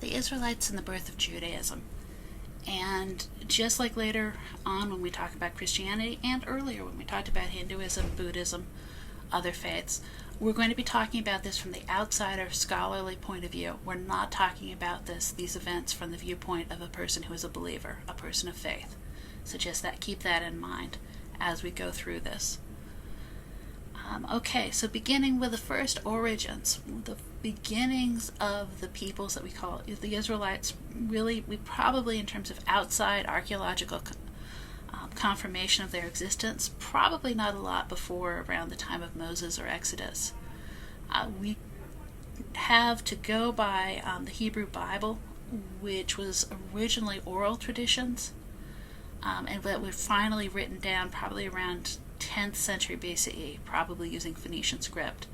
the Israelites and the birth of Judaism. And just like later on when we talk about Christianity, and earlier when we talked about Hinduism, Buddhism, other faiths, we're going to be talking about this from the outsider scholarly point of view. We're not talking about these events from the viewpoint of a person who is a believer, a person of faith. So just keep that in mind as we go through this. Okay, so beginning with the first origins, the beginnings of the peoples that we call the Israelites, really, we probably, in terms of outside archaeological confirmation of their existence, probably not a lot before around the time of Moses or Exodus. We have to go by the Hebrew Bible, which was originally oral traditions, and that were finally written down probably around 10th century BCE, probably using Phoenician script.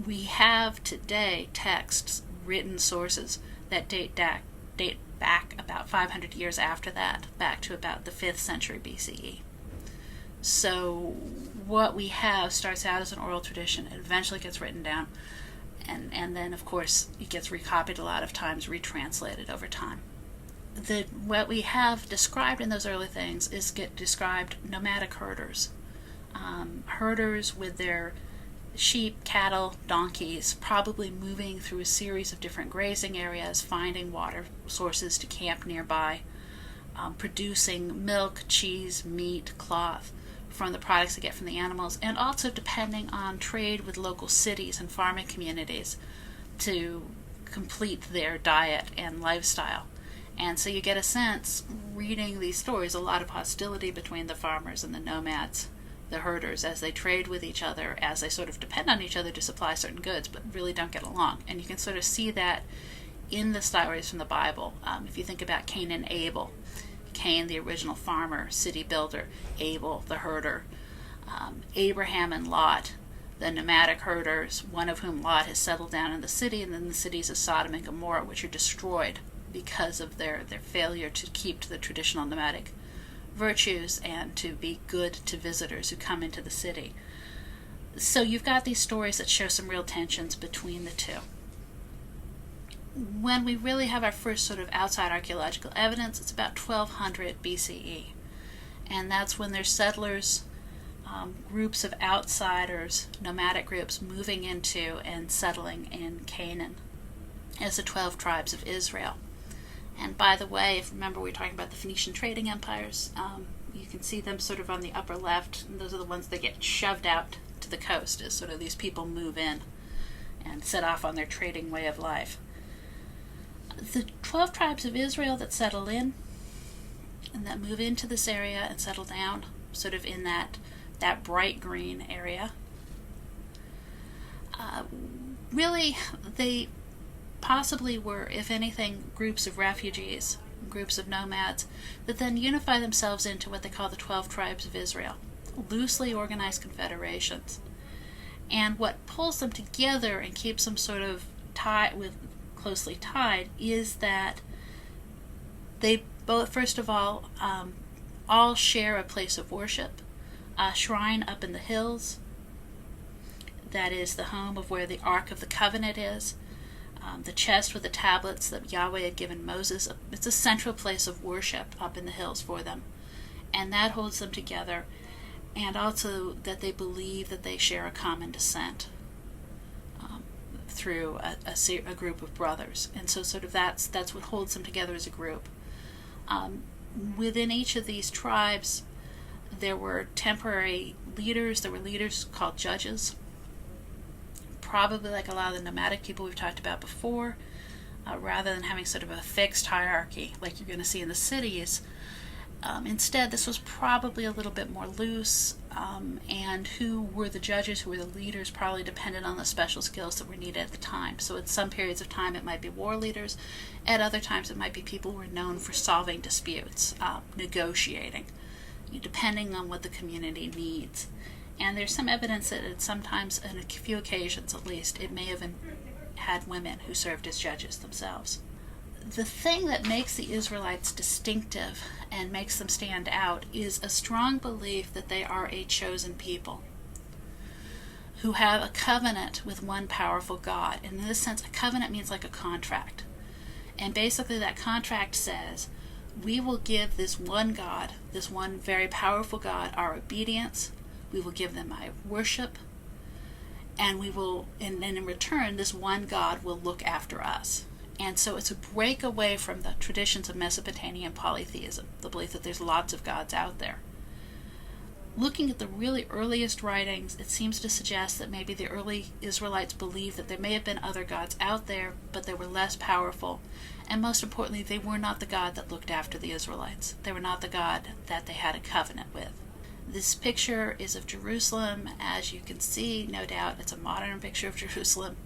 We have today texts, written sources that date back about 500 years after that, back to about the 5th century BCE. So what we have starts out as an oral tradition, it eventually gets written down, and then of course it gets recopied a lot of times, retranslated over time. What we have described in those early things is described nomadic herders. Herders with their sheep, cattle, donkeys, probably moving through a series of different grazing areas, finding water sources to camp nearby, producing milk, cheese, meat, cloth from the products they get from the animals, and also depending on trade with local cities and farming communities to complete their diet and lifestyle. And so you get a sense, reading these stories, a lot of hostility between the farmers and the nomads, the herders, as they trade with each other, as they sort of depend on each other to supply certain goods, but really don't get along. And you can sort of see that in the stories from the Bible. If you think about Cain and Abel, Cain, the original farmer, city builder, Abel, the herder, Abraham and Lot, the nomadic herders, one of whom, Lot, has settled down in the city, and then the cities of Sodom and Gomorrah, which are destroyed because of their failure to keep to the traditional nomadic virtues and to be good to visitors who come into the city. So you've got these stories that show some real tensions between the two. When we really have our first sort of outside archaeological evidence, it's about 1200 BCE. And that's when there's settlers, groups of outsiders, nomadic groups moving into and settling in Canaan as the 12 tribes of Israel. And by the way, if remember we were talking about the Phoenician trading empires, you can see them sort of on the upper left, and those are the ones that get shoved out to the coast as sort of these people move in and set off on their trading way of life. The 12 tribes of Israel that settle in and that move into this area and settle down, sort of in that bright green area, really they possibly were, if anything, groups of refugees, groups of nomads, that then unify themselves into what they call the 12 tribes of Israel, loosely organized confederations. And what pulls them together and keeps them sort of closely tied is that they both, first of all share a place of worship, a shrine up in the hills that is the home of where the Ark of the Covenant is. The chest with the tablets that Yahweh had given Moses, it's a central place of worship up in the hills for them. And that holds them together. And also that they believe that they share a common descent through a group of brothers. And so sort of that's what holds them together as a group. Within each of these tribes, there were temporary leaders. There were leaders called judges. Probably like a lot of the nomadic people we've talked about before, rather than having sort of a fixed hierarchy like you're going to see in the cities. Instead, this was probably a little bit more loose, and who were the judges, who were the leaders, probably depended on the special skills that were needed at the time. So at some periods of time it might be war leaders, at other times it might be people who were known for solving disputes, negotiating, depending on what the community needs. And there's some evidence that sometimes, on a few occasions at least, it may have had women who served as judges themselves. The thing that makes the Israelites distinctive and makes them stand out is a strong belief that they are a chosen people who have a covenant with one powerful God. And in this sense, a covenant means like a contract. And basically that contract says, we will give this one God, this one very powerful God, our obedience. We will give them my worship. And in return, this one God will look after us. And so it's a break away from the traditions of Mesopotamian polytheism, the belief that there's lots of gods out there. Looking at the really earliest writings, it seems to suggest that maybe the early Israelites believed that there may have been other gods out there, but they were less powerful. And most importantly, they were not the God that looked after the Israelites. They were not the God that they had a covenant with. This picture is of Jerusalem. As you can see, no doubt, it's a modern picture of Jerusalem,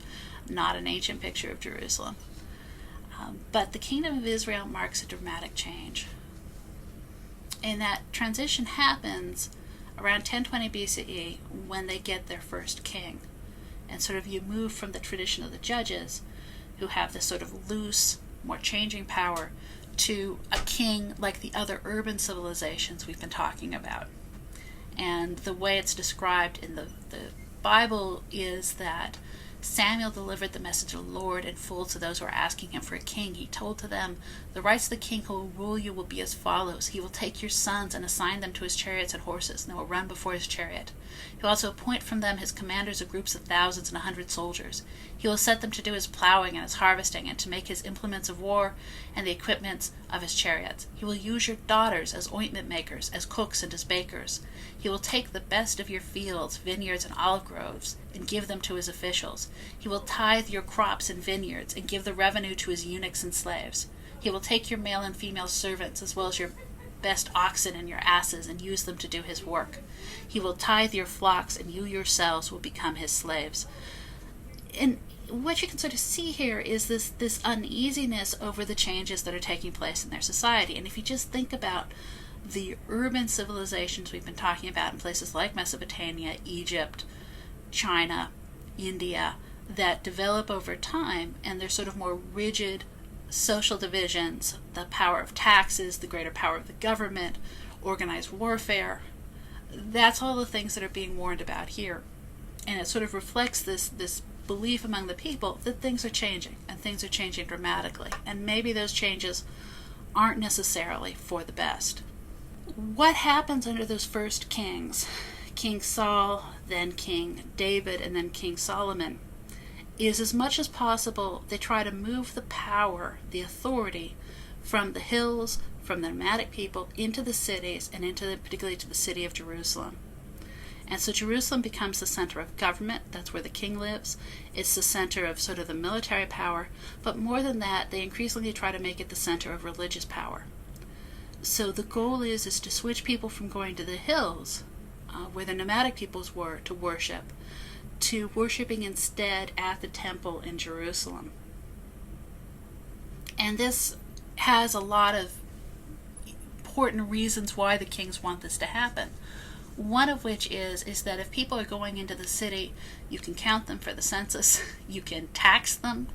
not an ancient picture of Jerusalem. But the kingdom of Israel marks a dramatic change. And that transition happens around 1020 BCE when they get their first king. And sort of you move from the tradition of the judges, who have this sort of loose, more changing power, to a king like the other urban civilizations we've been talking about. And the way it's described in the Bible is that Samuel delivered the message of the Lord in full to those who were asking him for a king. He told to them, the rights of the king who will rule you will be as follows. He will take your sons and assign them to his chariots and horses, and they will run before his chariot. He will also appoint from them his commanders of groups of thousands and 100 soldiers. He will set them to do his plowing and his harvesting, and to make his implements of war and the equipments of his chariots. He will use your daughters as ointment makers, as cooks and as bakers. He will take the best of your fields, vineyards, and olive groves, and give them to his officials. He will tithe your crops and vineyards, and give the revenue to his eunuchs and slaves. He will take your male and female servants, as well as your best oxen and your asses, and use them to do his work. He will tithe your flocks, and you yourselves will become his slaves. And what you can sort of see here is this uneasiness over the changes that are taking place in their society. And if you just think about the urban civilizations we've been talking about in places like Mesopotamia, Egypt, China, India, that develop over time, and they're sort of more rigid social divisions, the power of taxes, the greater power of the government, organized warfare. That's all the things that are being warned about here. And it sort of reflects this belief among the people that things are changing, and things are changing dramatically. And maybe those changes aren't necessarily for the best. What happens under those first kings, King Saul, then King David, and then King Solomon, is as much as possible they try to move the power, the authority, from the hills, from the nomadic people, into the cities, and particularly to the city of Jerusalem. And so Jerusalem becomes the center of government. That's where the king lives. It's the center of sort of the military power. But more than that, they increasingly try to make it the center of religious power. So the goal is to switch people from going to the hills, where the nomadic peoples were, to worshiping instead at the temple in Jerusalem. And this has a lot of important reasons why the kings want this to happen. One of which is that if people are going into the city, you can count them for the census, you can tax them,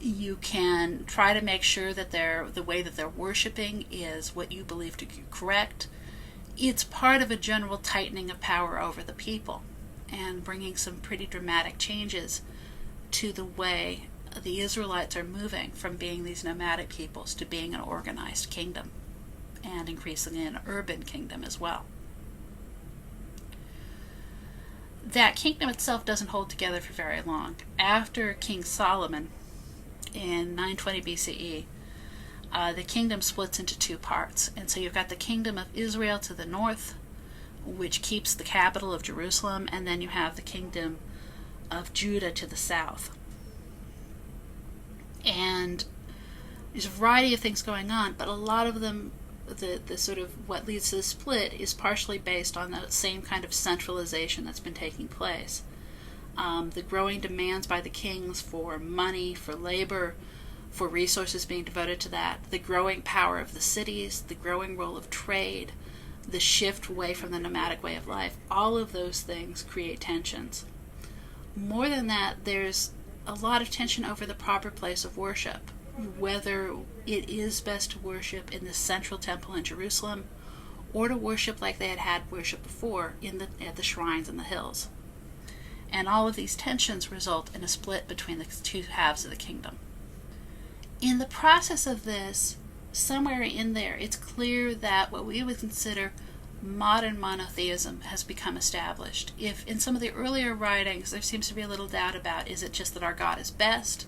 you can try to make sure that the way that they're worshiping is what you believe to be correct. It's part of a general tightening of power over the people and bringing some pretty dramatic changes to the way the Israelites are moving from being these nomadic peoples to being an organized kingdom, and increasingly an urban kingdom as well. That kingdom itself doesn't hold together for very long. After King Solomon, in 920 BCE, the kingdom splits into two parts. And so you've got the kingdom of Israel to the north, which keeps the capital of Jerusalem, and then you have the kingdom of Judah to the south. And there's a variety of things going on, but a lot of them, the sort of what leads to the split is partially based on the same kind of centralization that's been taking place. The growing demands by the kings for money, for labor, for resources being devoted to that, the growing power of the cities, the growing role of trade, the shift away from the nomadic way of life, all of those things create tensions. More than that, there's a lot of tension over the proper place of worship, whether it is best to worship in the central temple in Jerusalem or to worship like they had worship before at the shrines in the hills. And all of these tensions result in a split between the two halves of the kingdom. In the process of this, somewhere in there, it's clear that what we would consider modern monotheism has become established. If in some of the earlier writings there seems to be a little doubt about, is it just that our God is best,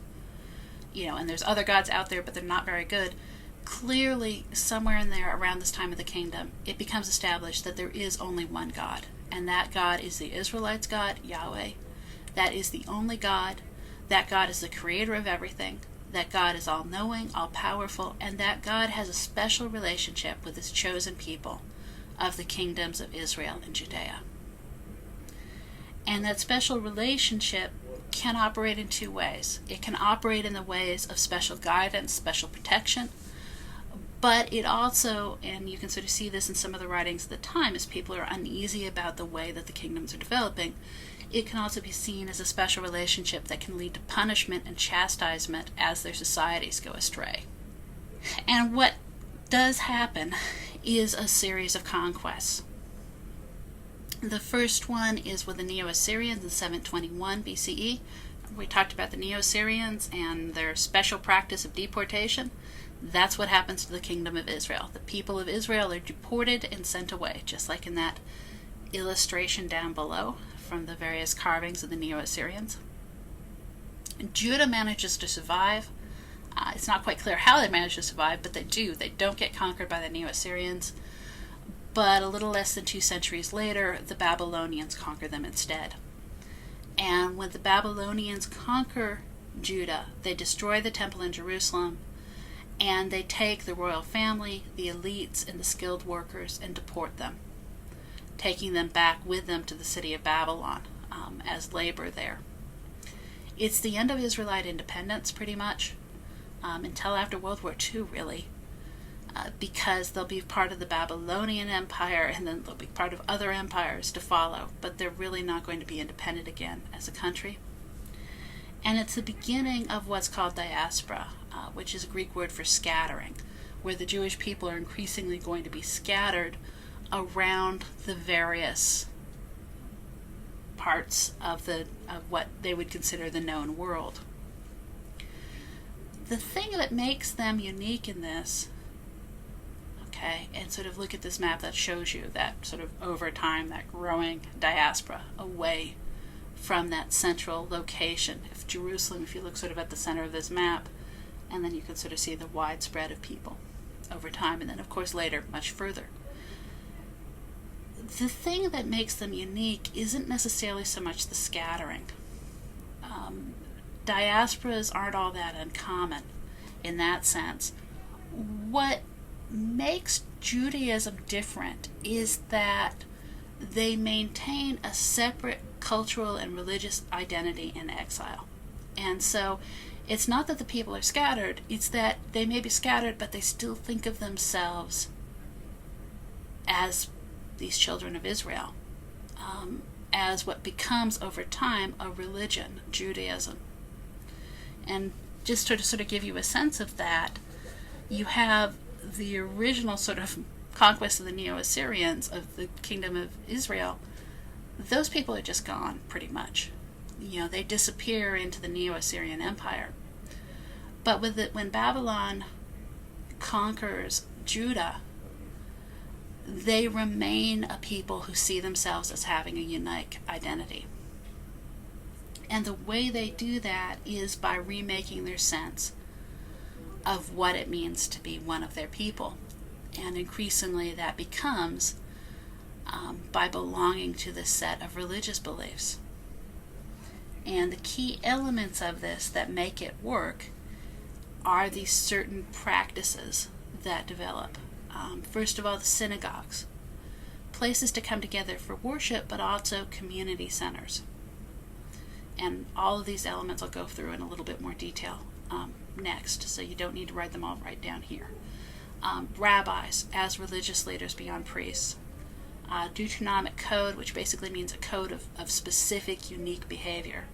and there's other gods out there but they're not very good, clearly somewhere in there around this time of the kingdom it becomes established that there is only one God, and that God is the Israelites' God, Yahweh. That is the only God. That God is the creator of everything. That God is all-knowing, all-powerful, and that God has a special relationship with his chosen people of the kingdoms of Israel and Judea. And that special relationship can operate in two ways. It can operate in the ways of special guidance, special protection, but it also, and you can sort of see this in some of the writings at the time as people are uneasy about the way that the kingdoms are developing, it can also be seen as a special relationship that can lead to punishment and chastisement as their societies go astray. And what does happen is a series of conquests. The first one is with the Neo-Assyrians in 721 BCE. We talked about the Neo-Assyrians and their special practice of deportation. That's what happens to the kingdom of Israel. The people of Israel are deported and sent away, just like in that illustration down below from the various carvings of the Neo-Assyrians. Judah manages to survive. It's not quite clear how they manage to survive, but they do. They don't get conquered by the Neo-Assyrians. But a little less than 2 centuries later, the Babylonians conquer them instead. And when the Babylonians conquer Judah, they destroy the temple in Jerusalem, and they take the royal family, the elites, and the skilled workers and deport them, taking them back with them to the city of Babylon as labor there. It's the end of Israelite independence, pretty much, until after World War II, really, because they'll be part of the Babylonian Empire, and then they'll be part of other empires to follow, but they're really not going to be independent again as a country. And it's the beginning of what's called diaspora, which is a Greek word for scattering, where the Jewish people are increasingly going to be scattered around the various parts of what they would consider the known world. The thing that makes them unique in this, and sort of look at this map that shows you that sort of over time, that growing diaspora away from that central location. If Jerusalem, if you look sort of at the center of this map, and then you can sort of see the widespread of people over time, and then of course later much further. The thing that makes them unique isn't necessarily so much the scattering. Diasporas aren't all that uncommon in that sense. What makes Judaism different is that they maintain a separate cultural and religious identity in exile. And so it's not that the people are scattered, it's that they may be scattered, but they still think of themselves as these children of Israel, as what becomes over time a religion, Judaism. And just to sort of give you a sense of that, you have the original sort of conquest of the Neo-Assyrians of the kingdom of Israel. Those people are just gone, pretty much. They disappear into the Neo-Assyrian Empire. But when Babylon conquers Judah, they remain a people who see themselves as having a unique identity. And the way they do that is by remaking their sense of what it means to be one of their people. And increasingly that becomes by belonging to this set of religious beliefs. And the key elements of this that make it work are these certain practices that develop. First of all, the synagogues, places to come together for worship, but also community centers. And all of these elements I'll go through in a little bit more detail next, so you don't need to write them all right down here. Rabbis as religious leaders beyond priests. Deuteronomic code, which basically means a code of specific, unique behavior.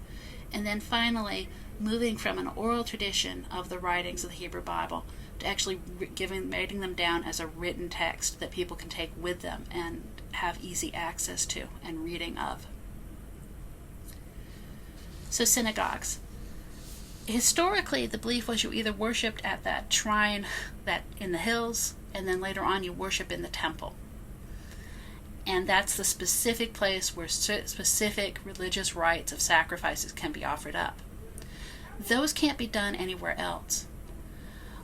And then finally, moving from an oral tradition of the writings of the Hebrew Bible to actually writing them down as a written text that people can take with them and have easy access to and reading of. So synagogues. Historically, the belief was you either worshipped at that shrine that in the hills, and then later on you worship in the temple. And that's the specific place where specific religious rites of sacrifices can be offered up. Those can't be done anywhere else.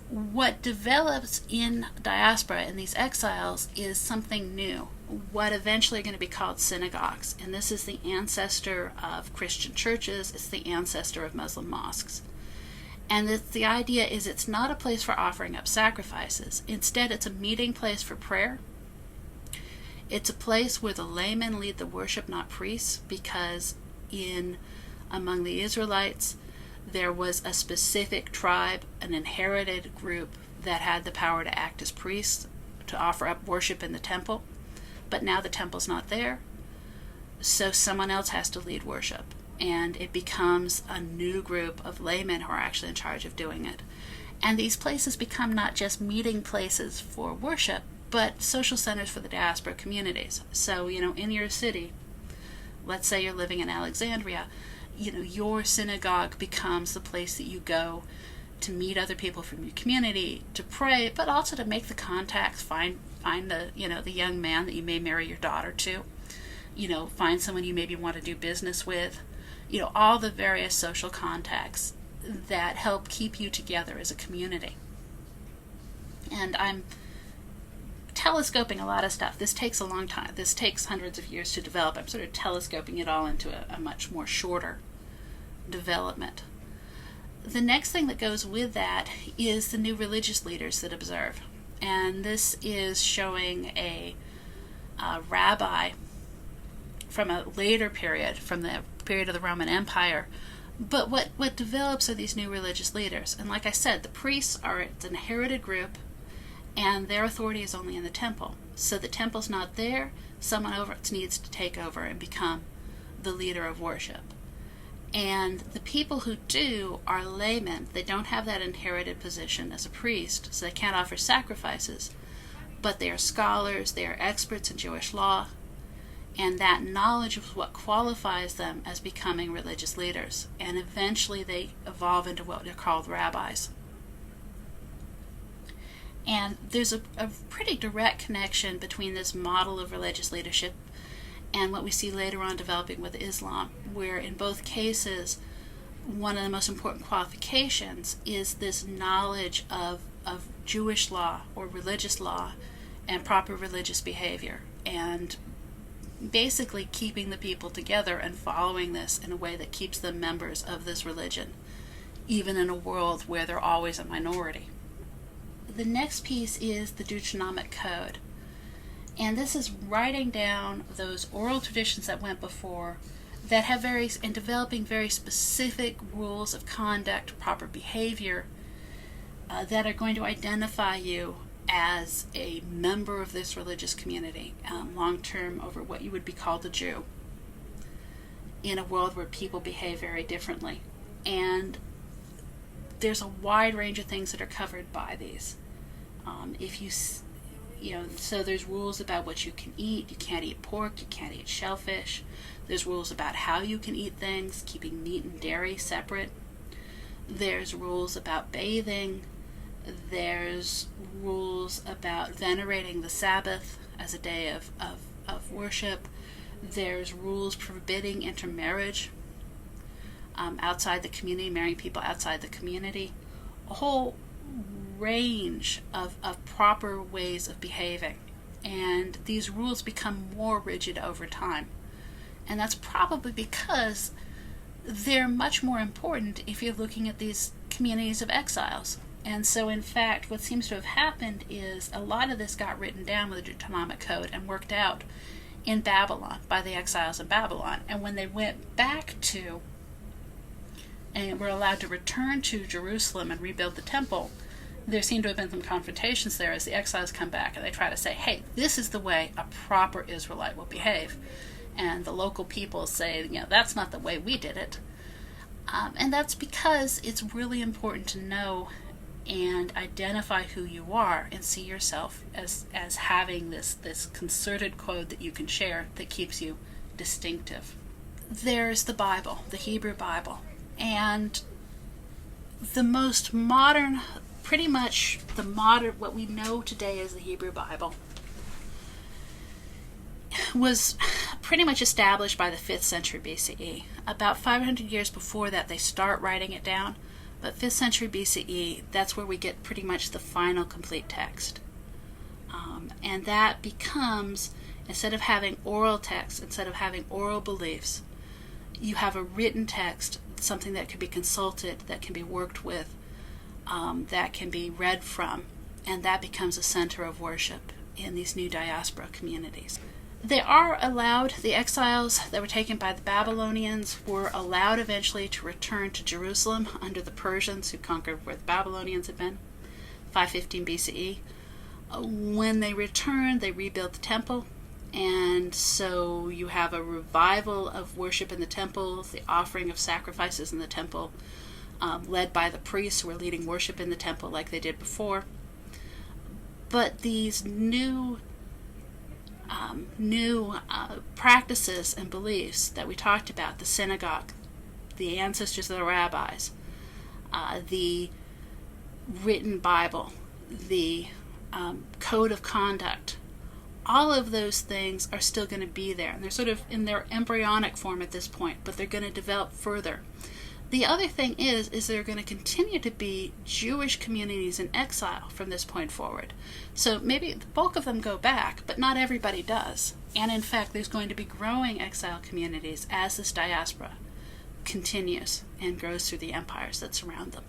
What develops in diaspora, in these exiles, is something new, what eventually are going to be called synagogues. And this is the ancestor of Christian churches, it's the ancestor of Muslim mosques. And the idea is it's not a place for offering up sacrifices. Instead, it's a meeting place for prayer. It's a place where the laymen lead the worship, not priests, because among the Israelites, there was a specific tribe, an inherited group that had the power to act as priests, to offer up worship in the temple. But now the temple's not there, so someone else has to lead worship. And it becomes a new group of laymen who are actually in charge of doing it. And these places become not just meeting places for worship, but social centers for the diaspora communities. So, in your city, let's say you're living in Alexandria, your synagogue becomes the place that you go to meet other people from your community, to pray, but also to make the contacts, find the young man that you may marry your daughter to, find someone you maybe want to do business with, all the various social contacts that help keep you together as a community. And I'm telescoping a lot of stuff. This takes a long time. This takes hundreds of years to develop. I'm sort of telescoping it all into a much more shorter development. The next thing that goes with that is the new religious leaders that observe. And this is showing a rabbi from a later period, from the period of the Roman Empire. But what develops are these new religious leaders. And like I said, the priests are an inherited group, and their authority is only in the temple. So the temple's not there, someone over needs to take over and become the leader of worship. And the people who do are laymen. They don't have that inherited position as a priest, so they can't offer sacrifices. But they are scholars, they are experts in Jewish law, and that knowledge is what qualifies them as becoming religious leaders. And eventually they evolve into what are called rabbis. And there's a pretty direct connection between this model of religious leadership and what we see later on developing with Islam, where in both cases, one of the most important qualifications is this knowledge of Jewish law or religious law and proper religious behavior, and basically keeping the people together and following this in a way that keeps them members of this religion, even in a world where they're always a minority. The next piece is the Deuteronomic Code. And this is writing down those oral traditions that went before that have and developing very specific rules of conduct, proper behavior, that are going to identify you as a member of this religious community, long-term over what you would be called a Jew, in a world where people behave very differently. And there's a wide range of things that are covered by these. So there's rules about what you can eat. You can't eat pork, you can't eat shellfish. There's rules about how you can eat things, keeping meat and dairy separate. There's rules about bathing. There's rules about venerating the Sabbath as a day of worship. There's rules forbidding intermarriage outside the community, marrying people outside the community. A whole range of proper ways of behaving. And these rules become more rigid over time. And that's probably because they're much more important if you're looking at these communities of exiles. And so, in fact, what seems to have happened is a lot of this got written down with the Deuteronomic Code and worked out in Babylon, by the exiles in Babylon. And when they went back to, and were allowed to return to Jerusalem and rebuild the temple, there seem to have been some confrontations there as the exiles come back and they try to say, hey, this is the way a proper Israelite will behave. And the local people say, that's not the way we did it. And that's because it's really important to know and identify who you are and see yourself as having this concerted code that you can share that keeps you distinctive. There's the Bible, the Hebrew Bible. And the most modern, pretty much the modern, what we know today as the Hebrew Bible, was pretty much established by the 5th century BCE. About 500 years before that, they start writing it down, but 5th century BCE, that's where we get pretty much the final complete text. And that becomes, instead of having oral text, instead of having oral beliefs, you have a written text, something that can be consulted, that can be worked with, that can be read from, and that becomes a center of worship in these new diaspora communities. They are allowed, the exiles that were taken by the Babylonians were allowed eventually to return to Jerusalem under the Persians who conquered where the Babylonians had been, 515 BCE. When they returned, they rebuilt the temple, and so you have a revival of worship in the temple, the offering of sacrifices in the temple, led by the priests who were leading worship in the temple like they did before. But these new practices and beliefs that we talked about, the synagogue, the ancestors of the rabbis, the written Bible, the code of conduct, all of those things are still going to be there. And they're sort of in their embryonic form at this point, but they're going to develop further. The other thing is there are going to continue to be Jewish communities in exile from this point forward. So maybe the bulk of them go back, but not everybody does. And in fact, there's going to be growing exile communities as this diaspora continues and grows through the empires that surround them.